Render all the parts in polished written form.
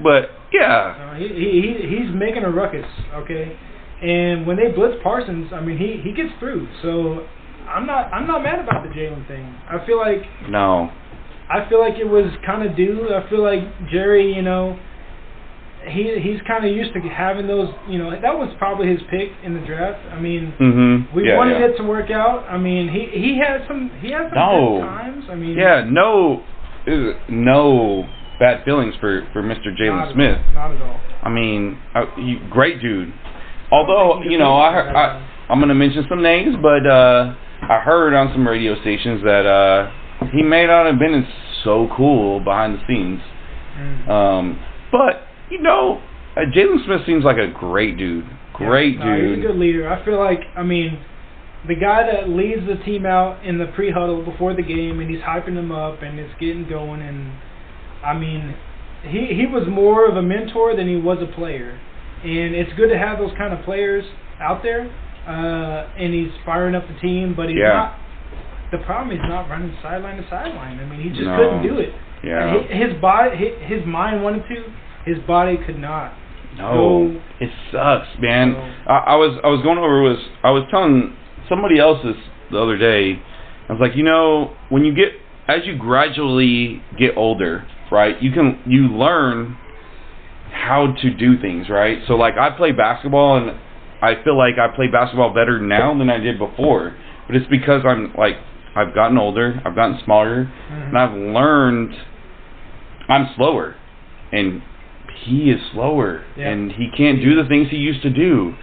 but yeah. He's making a ruckus, okay? And when they blitz Parsons, I mean, he gets through. So I'm not mad about the Jalen thing. I feel like it was kind of due. I feel like Jerry, you know, he's kind of used to having those. You know, that was probably his pick in the draft. I mean, we wanted it to work out. I mean, he had some good times. I mean, no bad feelings for Mr. Jalen Smith. Not at all. I mean, great dude. Although, you know, I'm going to mention some names, but I heard on some radio stations that he may not have been so cool behind the scenes. But, you know, Jalen Smith seems like a great dude. Great dude. He's a good leader. I feel like, I mean, the guy that leads the team out in the pre-huddle before the game, and he's hyping them up, and it's getting going, and, I mean, he was more of a mentor than he was a player. And it's good to have those kind of players out there, and he's firing up the team, but he's not. The problem is not running sideline to sideline. I mean, he just couldn't do it. Yeah. His mind wanted to, his body could not. No, it sucks, man. So, I was telling somebody else this the other day. I was like, you know, as you gradually get older, right? You learn how to do things, right? So, like, I play basketball, and I feel like I play basketball better now than I did before. But it's because I've gotten older, I've gotten smarter, and I've learned I'm slower. And he is slower, and he can't do the things he used to do.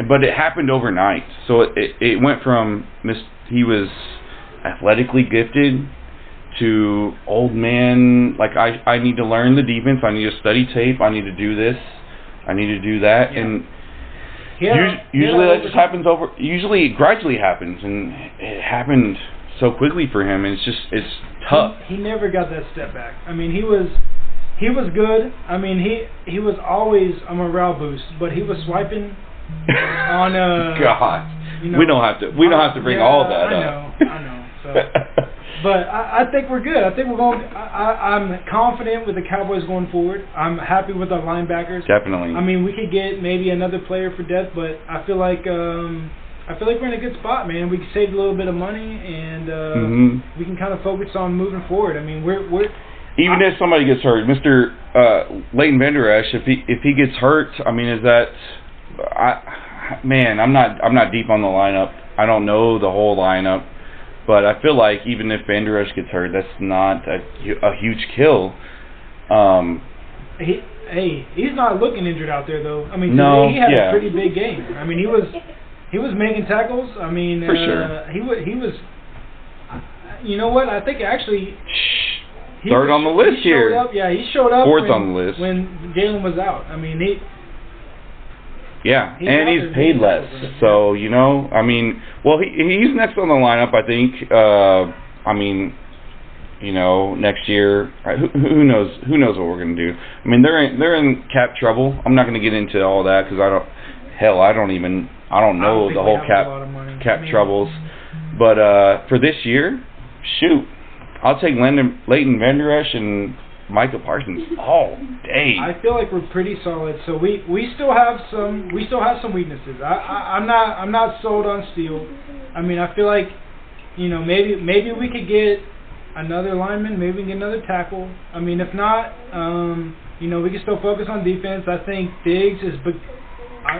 But it happened overnight. So it went from he was athletically gifted to old man, like I need to learn the defense, I need to study tape, I need to do this, I need to do that, and usually that just happens usually it gradually happens, and it happened so quickly for him, and it's tough. He never got that step back. I mean, he was good. I mean, he was always a morale boost, but he was swiping on God. You know, we don't have to bring all of that up. I know. So, but I think we're good. I think we're going. I'm confident with the Cowboys going forward. I'm happy with our linebackers. Definitely. I mean, we could get maybe another player for depth, but I feel like we're in a good spot, man. We can save a little bit of money, and we can kind of focus on moving forward. I mean, we're even if somebody gets hurt, Mr. Leighton Vander Esch, if he gets hurt, I mean, is that I'm not deep on the lineup. I don't know the whole lineup. But I feel like even if Vander Esch gets hurt, that's not a huge kill. He's not looking injured out there, though. I mean, no, he had a pretty big game. I mean, he was making tackles. I mean, for sure. He was. You know what? I think actually. Third on the list here. He showed up. Fourth on the list when Jalen was out. I mean, and he's paid less, so you know. I mean, well, he's next on the lineup, I think. I mean, you know, next year, who knows? Who knows what we're gonna do? I mean, they're in cap trouble. I'm not gonna get into all that because I don't know the whole cap troubles. But for this year, shoot, I'll take Leighton Vander Esch and Micah Parsons all day. I feel like we're pretty solid. So we still have some weaknesses. I'm not sold on Steele. I mean, I feel like, you know, maybe we could get another lineman, maybe we can get another tackle. I mean, if not, you know, we can still focus on defense. I think Diggs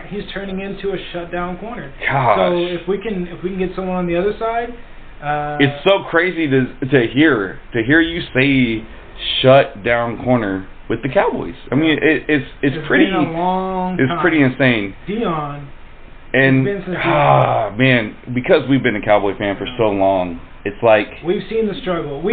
he's turning into a shutdown corner. Gosh. So if we can get someone on the other side. It's so crazy to hear you say shut down corner with the Cowboys. I mean, it's pretty. Been a long time. It's pretty insane. Dion. And man, because we've been a Cowboy fan for so long, it's like we've seen the struggle. We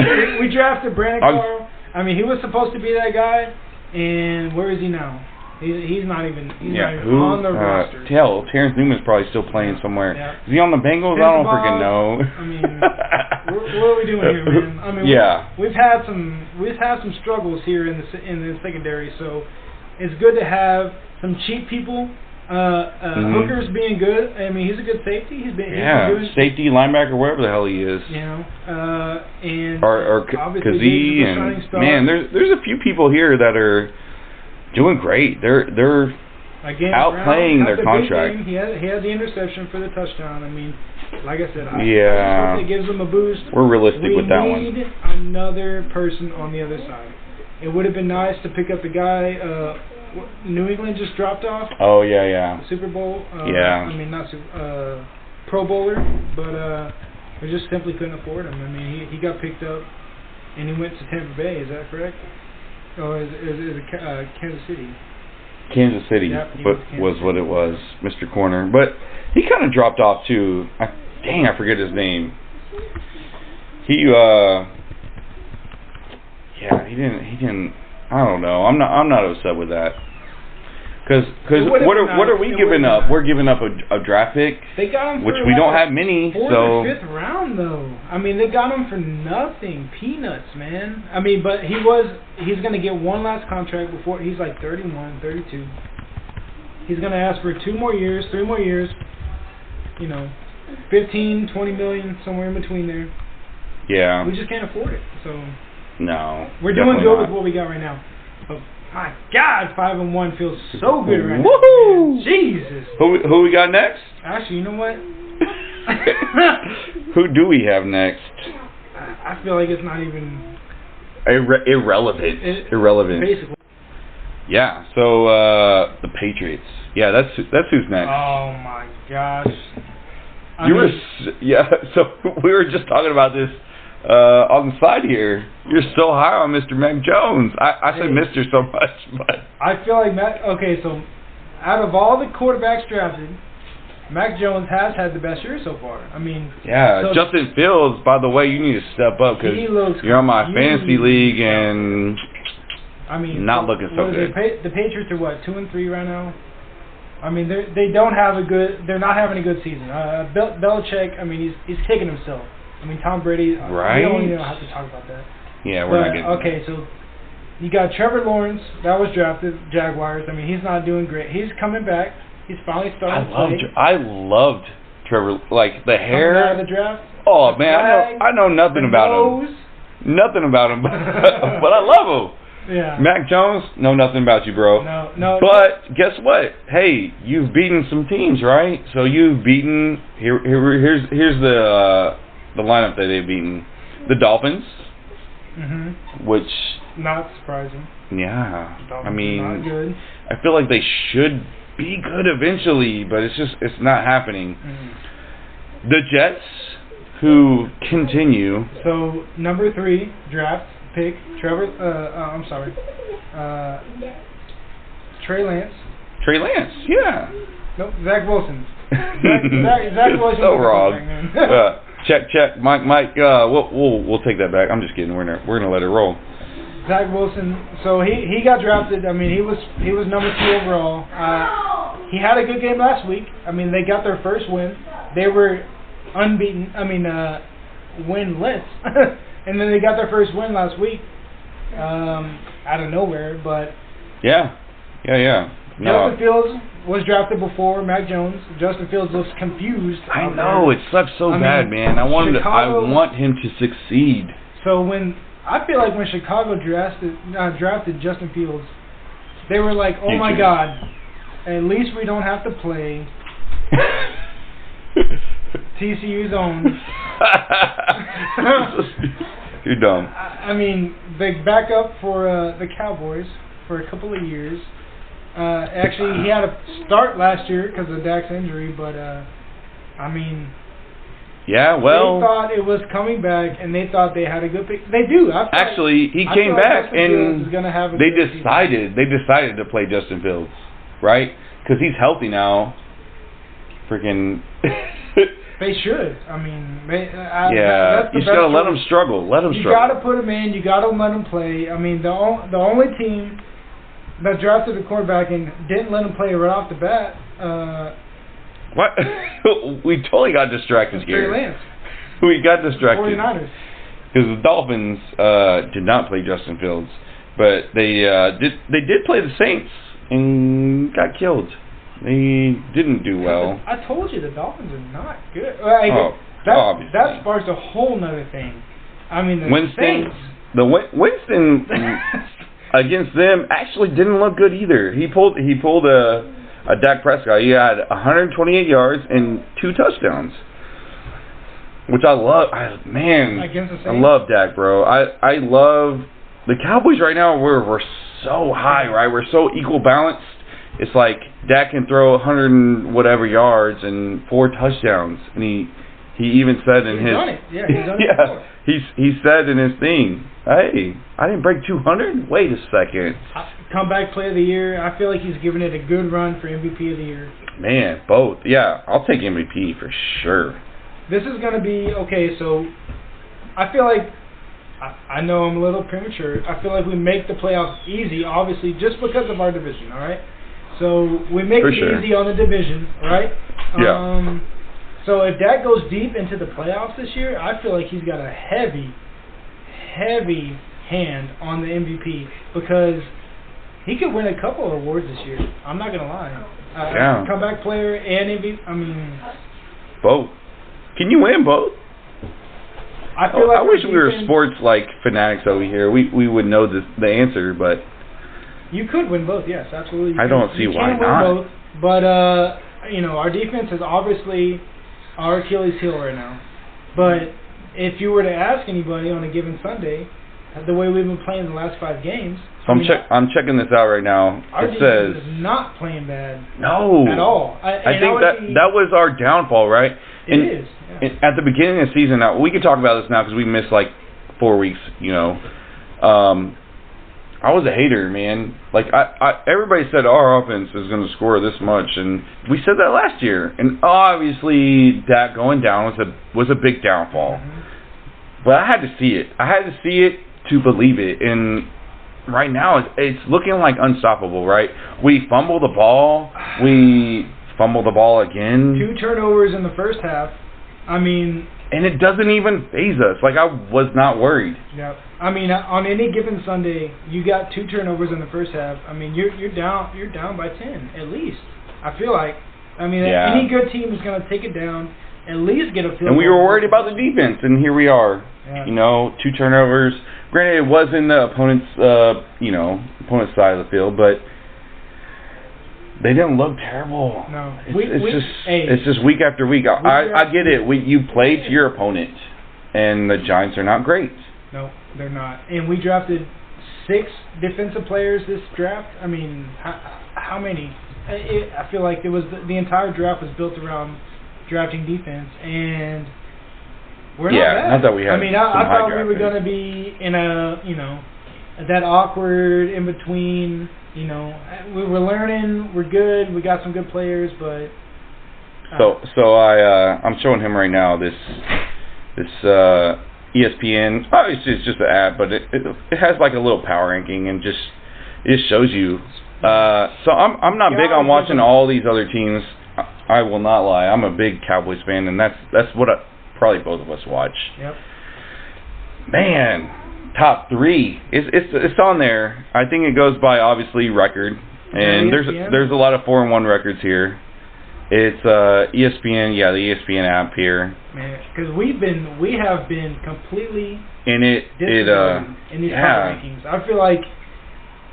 drafted Brandon Carl. I mean, he was supposed to be that guy, and where is he now? He's not even on the roster. Terrence Newman's probably still playing somewhere. Yeah. Is he on the Bengals? I don't freaking know. I mean, what are we doing here, man? I mean, we've had some struggles here in the secondary, so it's good to have some cheap people. Hooker's being good. I mean, he's a good safety. He's been safety, linebacker, wherever the hell he is. You know, and or Kazee, and man, there's a few people here that are. Doing great. They're again, outplaying their contract. He had the interception for the touchdown. I mean, like I said, I hope it gives them a boost. We're realistic with that one. We need another person on the other side. It would have been nice to pick up the guy New England just dropped off. Oh, yeah. Super Bowl. Yeah. I mean, not Pro Bowler, but we just simply couldn't afford him. I mean, he got picked up, and he went to Tampa Bay. Is that correct? Or is it Kansas City? Kansas City, was what it was, Mr. Corner. But he kind of dropped off too. I forget his name. He didn't. I don't know. I'm not upset with that. Because what are we giving up? We're giving up a draft pick, they got him which we don't have many. Fourth or fifth round though. I mean, they got him for nothing, peanuts, man. I mean, but he's gonna get one last contract before he's like 31, 32. He's gonna ask for 2 more years, 3 more years. 15, 20 million, somewhere in between there. Yeah. We just can't afford it. So no, we're doing good with what we got right now. But my God, 5-1 feels so good right Woohoo! now. Jesus. Who we got next? Actually, you know what? Who do we have next? I feel like it's not even irrelevant. Irrelevant. Basically. Yeah. So the Patriots. Yeah, that's who's next. Oh my gosh. So we were just talking about this on the side here. You're so high on Mr. Mac Jones. I say Mr. so much, but I feel like so out of all the quarterbacks drafted, Mac Jones has had the best year so far. I mean, so Justin Fields, by the way, you need to step up because you're on my fantasy league and not looking so good. The Patriots are what, 2-3 right now? I mean, they're not having a good season. Belichick, I mean, he's kicking himself. I mean, Tom Brady. Right. We don't even have to talk about that. Yeah, we're not getting. Okay, so you got Trevor Lawrence that was drafted, Jaguars. I mean, he's not doing great. He's coming back. He's finally starting to play. I loved Trevor, like the hair. Coming out of the draft. Oh man, I know nothing about him. Nothing about him, but I love him. Yeah. Mac Jones, know nothing about you, bro. No. But guess what? Hey, you've beaten some teams, right? So you've beaten. Here's the lineup that they've beaten: the Dolphins, which not surprising. Yeah, Dolphins I mean, not good. I feel like they should be good eventually, but it's not happening. The Jets, who continue. So number 3 draft pick, Trey Lance. Trey Lance, yeah. Nope, Zach Wilson. Zach Wilson. So wrong. Check, Mike. We'll take that back. I'm just kidding. We're gonna let it roll. Zach Wilson. So he got drafted. I mean, he was number 2 overall. He had a good game last week. I mean, they got their first win. They were unbeaten. I mean, winless. And then they got their first win last week, out of nowhere. But yeah. No. Justin Fields was drafted before Mac Jones. Justin Fields looks confused. I know, it slept so bad, man. I want him to succeed. So I feel like when Chicago drafted Justin Fields, they were like, "Oh my God, at least we don't have to play TCU's own." You're dumb. I mean, the backup for the Cowboys for a couple of years. Actually, he had a start last year because of Dak's injury, but I mean, yeah, well, they thought it was coming back, and they thought they had a good pick. They do. Actually, he came back, and they decided to play Justin Fields, right? Because he's healthy now. Freaking. They should. I mean, you just gotta let him struggle. You gotta put him in. You gotta let him play. I mean, the only team that drafted a quarterback and didn't let him play right off the bat. What? We totally got distracted here. Trey Lance. We got distracted. 49ers. Because the Dolphins did not play Justin Fields, but they did play the Saints and got killed. They didn't do well. I told you the Dolphins are not good. That sparks a whole nother thing. I mean, the Saints. Winston. against them actually didn't look good either. He pulled a Dak Prescott. He had 128 yards and 2 touchdowns, which I love. I love Dak, bro. I love the Cowboys right now. We're so high, right? We're so equal balanced. It's like Dak can throw 100 and whatever yards and 4 touchdowns, and he even said in he's his done it. Yeah, he's done it before. he said in his thing, hey, I didn't break 200. Wait a second. Comeback Player of the Year. I feel like he's giving it a good run for MVP of the year. Man, both. Yeah, I'll take MVP for sure. This is going to be okay. So I feel like I know I'm a little premature. I feel like we make the playoffs easy, obviously, just because of our division. All right. So we make it easy on the division, right? Yeah. So if Dak goes deep into the playoffs this year, I feel like he's got a heavy hand on the MVP because he could win a couple of awards this year. I'm not gonna lie. Comeback player and MVP. I mean, both. Can you win both? I feel like I wish we were sports fanatics over here. We would know the answer, but you could win both. Yes, absolutely. I don't see why not. Win both, but our defense is obviously our Achilles heel right now. But if you were to ask anybody on a given Sunday, the way we've been playing the last 5 games. So I'm checking this out right now. Our defense is not playing bad. No. At all. I think that was our downfall, right? It is. Yeah. At the beginning of the season, now we can talk about this now because we missed 4 weeks. I was a hater, man. Everybody said our offense is going to score this much, and we said that last year. And obviously, that going down was a big downfall. Mm-hmm. But I had to see it. I had to see it to believe it. And right now, it's looking like unstoppable. Right? We fumble the ball. We fumble the ball again. 2 turnovers in the first half. I mean. And it doesn't even faze us. I was not worried. Yeah. I mean, on any given Sunday, you got 2 turnovers in the first half. I mean, you're down by 10 at least. I feel like. I mean, any good team is going to take it down, at least get a field goal. And we were worried about the defense, and here we are. Yeah. 2 turnovers. Granted, it was in the opponent's side of the field, but they didn't look terrible. No, it's just week after week. I get it. You play to your opponent, and the Giants are not great. No, they're not. And we drafted 6 defensive players this draft. I mean, how many? I feel like it was the entire draft was built around drafting defense, and we're not bad. Not that we have. I mean, I thought we were going to be in that awkward in between. We were learning. We're good. We got some good players, but. I'm showing him right now this ESPN. Oh, it's just an app, but it has a little power ranking and it just shows you. So I'm not big on watching all these other teams. I will not lie. I'm a big Cowboys fan, and that's what probably both of us watch. Yep. Man, top 3. It's on there. I think it goes by obviously record, and there's a lot of 4-1 records here. It's ESPN, the ESPN app here. Man, because we have been completely in these power rankings. I feel like,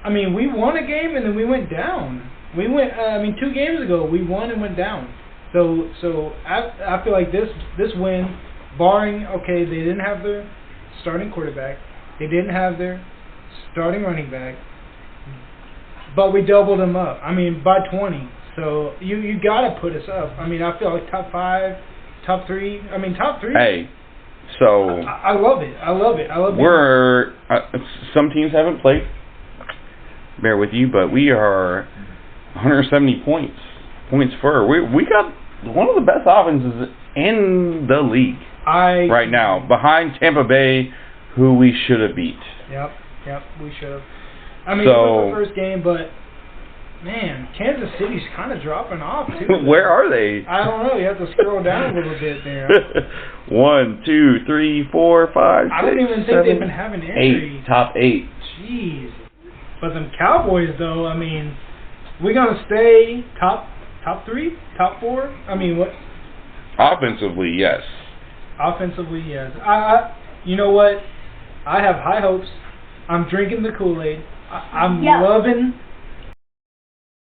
we won a game and then we went down. We went, 2 games ago we won and went down. So I feel like this win, barring they didn't have their starting quarterback, they didn't have their starting running back, but we doubled them up. By 20. So you gotta put us up. I feel like top 5, top 3. Top 3. Hey, so I love it. I love it. We're some teams haven't played. Bear with you, but we are 170 points for. We got one of the best offenses in the league right now, behind Tampa Bay, who we should have beat. Yep, we should have. It was the first game, but. Man, Kansas City's kind of dropping off, too. Where are they? I don't know. You have to scroll down a little bit there. 1, 2, 3, 4, 5, 6, I don't even think they've been having injury. 8, top 8. Jeez. But them Cowboys, though, we're going to stay top 3, top 4? What? Offensively, yes. Offensively, yes. You know what? I have high hopes. I'm drinking the Kool-Aide. I'm loving